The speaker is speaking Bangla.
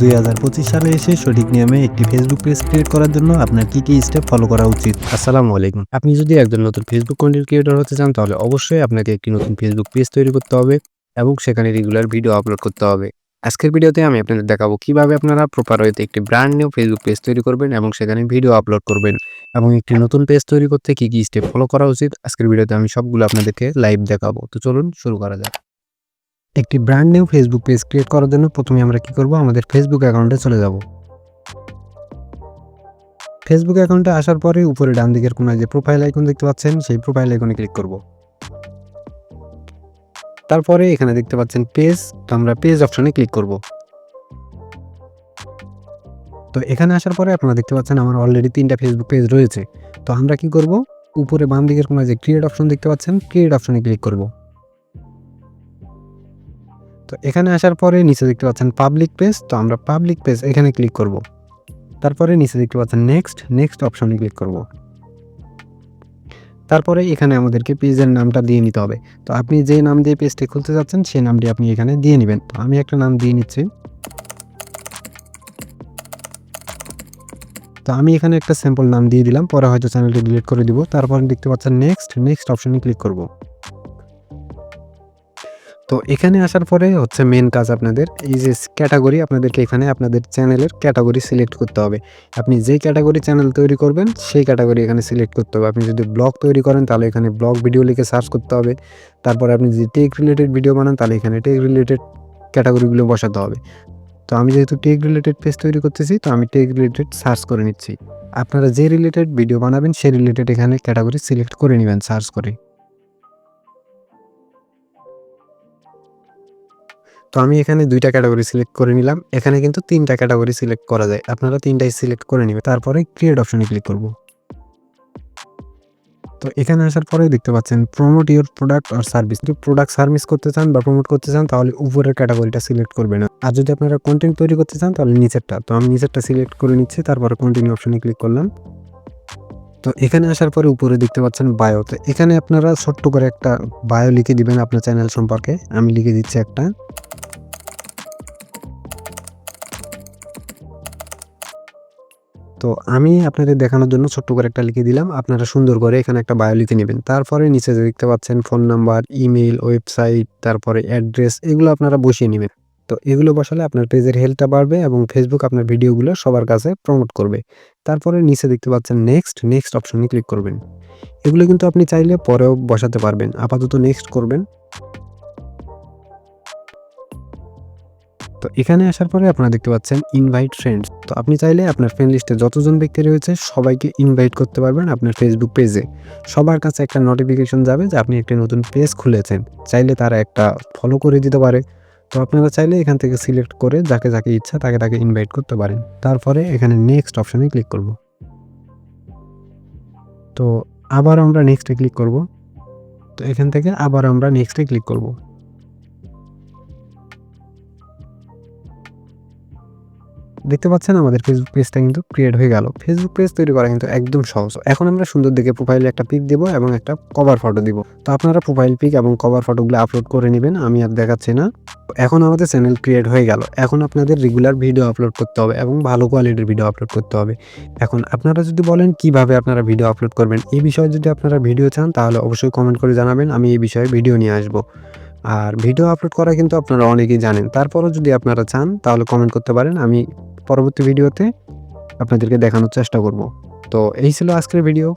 2025 সালে এসে সঠিক নিয়মে একটি ফেসবুক পেজ ক্রিয়েট করার জন্য আপনার কি স্টেপ ফলো করা উচিত। আসসালামু আলাইকুম। আপনি যদি একজন নতুন ফেসবুক কন্টেন্ট ক্রিয়েটর হতে চান তাহলে অবশ্যই আপনাকে একটি নতুন ফেসবুক পেজ তৈরি করতে হবে এবং সেখানে রেগুলার ভিডিও আপলোড করতে হবে। আজকের ভিডিওতে আমি আপনাদের দেখাবো কিভাবে আপনারা প্রপার ওয়েতে একটি ব্র্যান্ড নিউ ফেসবুক পেজ তৈরি করবেন এবং সেখানে ভিডিও আপলোড করবেন এবং একটি নতুন পেজ তৈরি করতে কি স্টেপ ফলো করা উচিত। আজকের ভিডিওতে আমি সবগুলো আপনাদেরকে লাইভ দেখাবো। তো চলুন শুরু করা যাক। একটি brand new Facebook page create করার জন্য প্রথমে আমরা কি করব, আমাদের ফেসবুক অ্যাকাউন্টে চলে যাব। ফেসবুক অ্যাকাউন্টে আসার পরে উপরে ডান দিকের কোনায় যে প্রোফাইল আইকন দেখতে পাচ্ছেন সেই প্রোফাইল আইকনে ক্লিক করব। তারপরে এখানে দেখতে পাচ্ছেন পেজ, তো আমরা পেজ অপশনে ক্লিক করব। তো এখানে আসার পরে আপনারা দেখতে পাচ্ছেন আমার অলরেডি 3টা ফেসবুক পেজ রয়েছে। তো আমরা কি করব, উপরে বাম দিকের কোনায় যে ক্রিয়েট অপশন দেখতে পাচ্ছেন ক্রিয়েট অপশনে ক্লিক করব। তো এখানে আসার পরে নিচে দেখতে পাচ্ছেন পাবলিক পেজ, তো আমরা পাবলিক পেজ এখানে ক্লিক করব। তারপরে নিচে দেখতে পাচ্ছেন নেক্সট অপশনে ক্লিক করব। তারপরে এখানে আমাদেরকে পেজের নামটা দিয়ে নিতে হবে। তো আপনি যে নাম দিয়ে পেজটি খুলতে যাচ্ছেন সেই নামটি আপনি এখানে দিয়ে নেবেন। তো আমি একটা নাম দিয়ে নিচ্ছি। তো আমি এখানে একটা সিম্পল নাম দিয়ে দিলাম, পরে হয়তো চ্যানেলটি ডিলিট করে দিব। তারপরে দেখতে পাচ্ছেন নেক্সট অপশনে ক্লিক করব। তো এখানে আসার পরে হচ্ছে মেন কাজ আপনাদের এই যে ক্যাটাগরি, আপনাদেরকে এখানে আপনাদের চ্যানেলের ক্যাটাগরি সিলেক্ট করতে হবে। আপনি যেই ক্যাটাগরি চ্যানেল তৈরি করবেন সেই ক্যাটাগরি এখানে সিলেক্ট করতে হবে। আপনি যদি ব্লগ তৈরি করেন তাহলে এখানে ব্লগ ভিডিও লিখে সার্চ করতে হবে। তারপরে আপনি যদি টেক রিলেটেড ভিডিও বানান তাহলে এখানে টেক রিলেটেড ক্যাটাগরিগুলো বসাতে হবে। তো আমি যেহেতু টেক রিলেটেড পেজ তৈরি করতেছি তো আমি টেক রিলেটেড সার্চ করে নিচ্ছি। আপনারা যে রিলেটেড ভিডিও বানাবেন সেই রিলেটেড এখানে ক্যাটাগরি সিলেক্ট করে নেবেন সার্চ করে। তো আমি এখানে 2টা ক্যাটাগরি সিলেক্ট করে নিলাম। এখানে কিন্তু 3টা ক্যাটাগরি সিলেক্ট করা যায়। আপনারা 3টাই সিলেক্ট করে নিবেন। তারপরে ক্রিয়েট অপশনে ক্লিক করব। তো এখানে আসার পরে দেখতে পাচ্ছেন promote your product or service. যদি প্রোডাক্ট সার্ভিস করতে চান বা প্রমোট করতে চান তাহলে উপরের ক্যাটাগরিটা সিলেক্ট করবেন। আর যদি আপনারা কন্টেন্ট তৈরি করতে চান তাহলে নিচেরটা। তো আমি নিচেরটা সিলেক্ট করে নিচ্ছি, তারপরে কন্টিনিউ অপশনে ক্লিক করলাম। তো এখানে আসার পরে উপরে দেখতে পাচ্ছেন বায়ো। তো এখানে আপনারা ছোট্ট করে একটা বায়ো লিখে দিবেন আপনার চ্যানেল সম্পর্কে। আমি লিখে দিচ্ছি একটা। তো আমি আপনাদের দেখানোর জন্য ছোট্ট করে একটা লিখে দিলাম। আপনারা সুন্দর করে এখানে একটা বায়ো লিখে নেবেন। তারপরে নিচে যে দেখতে পাচ্ছেন ফোন নাম্বার, ইমেইল, ওয়েবসাইট, তারপরে অ্যাড্রেস, এগুলো আপনারা বসিয়ে নেবেন। তো এগুলো বসালে আপনার পেজের হেল্থটা বাড়বে এবং ফেসবুক আপনার ভিডিওগুলো সবার কাছে প্রমোট করবে। তারপরে নিচে দেখতে পাচ্ছেন নেক্সট অপশনে ক্লিক করবেন। এগুলো কিন্তু আপনি চাইলে পরেও বসাতে পারবেন। আপাতত নেক্সট করবেন। তো এখানে আসার পরে আপনারা দেখতে পাচ্ছেন ইনভাইট ফ্রেন্ডস। তো আপনি চাইলে আপনার ফ্রেন্ড লিস্টে যতজন ব্যক্তি রয়েছে সবাইকে ইনভাইট করতে পারবেন আপনার ফেসবুক পেজে। সবার কাছে একটা নোটিফিকেশন যাবে যে আপনি একটা নতুন পেজ খুলেছেন। চাইলে তারা একটা ফলো করে দিতে পারে। তো আপনারা চাইলে এখান থেকে সিলেক্ট করে যাকে ইচ্ছা তাকে ইনভাইট করতে পারেন। তারপরে এখানে নেক্সট অপশনে ক্লিক করব। তো আবার আমরা নেক্সটে ক্লিক করব। তো এখান থেকে আবার আমরা নেক্সটে ক্লিক করব। দেখতে পাচ্ছেন আমাদের ফেসবুক পেজটা কিন্তু ক্রিয়েট হয়ে গেল। ফেসবুক পেজ তৈরি করা কিন্তু একদম সহজ। এখন আমরা সুন্দর দেখে প্রোফাইলে একটা পিক দেব এবং একটা কভার ফটো দিব। তো আপনারা প্রোফাইল পিক এবং কভার ফটোগুলো আপলোড করে নেবেন। আমি আর দেখাচ্ছি না। এখন আমাদের চ্যানেল ক্রিয়েট হয়ে গেল। এখন আপনাদের রেগুলার ভিডিও আপলোড করতে হবে এবং ভালো কোয়ালিটির ভিডিও আপলোড করতে হবে। এখন আপনারা যদি বলেন কিভাবে আপনারা ভিডিও আপলোড করবেন, এই বিষয়ে যদি আপনারা ভিডিও চান তাহলে অবশ্যই কমেন্ট করে জানাবেন। আমি এই বিষয়ে ভিডিও নিয়ে আসব। আর ভিডিও আপলোড করা কিন্তু আপনারা অনেকেই জানেন। তারপরেও যদি আপনারা চান তাহলে কমেন্ট করতে পারেন। আমি পরবর্তী ভিডিওতে আপনাদেরকে দেখানোর চেষ্টা করব। তো এই ছিল আজকের ভিডিও।